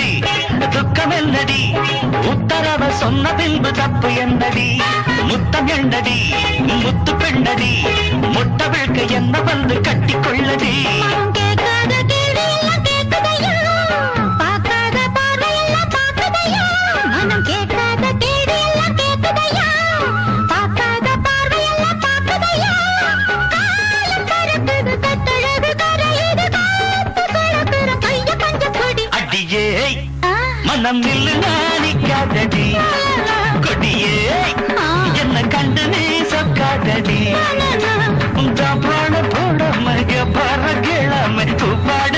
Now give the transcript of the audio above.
என்னடி துக்கம் என்னடி உத்தரவ சொன்ன பின்பு தப்பு என்னடி முத்தம் என்னடி முத்து பெண்ணடி முட்ட விழ்க்க என்ன வந்து கட்டி கொள்ளடி மனம் நில்லு நாணிக்காதடி கொடியே என்ன கண்டு நீ சொக்காதடி பிராண போட மக பற கிழமை பாடு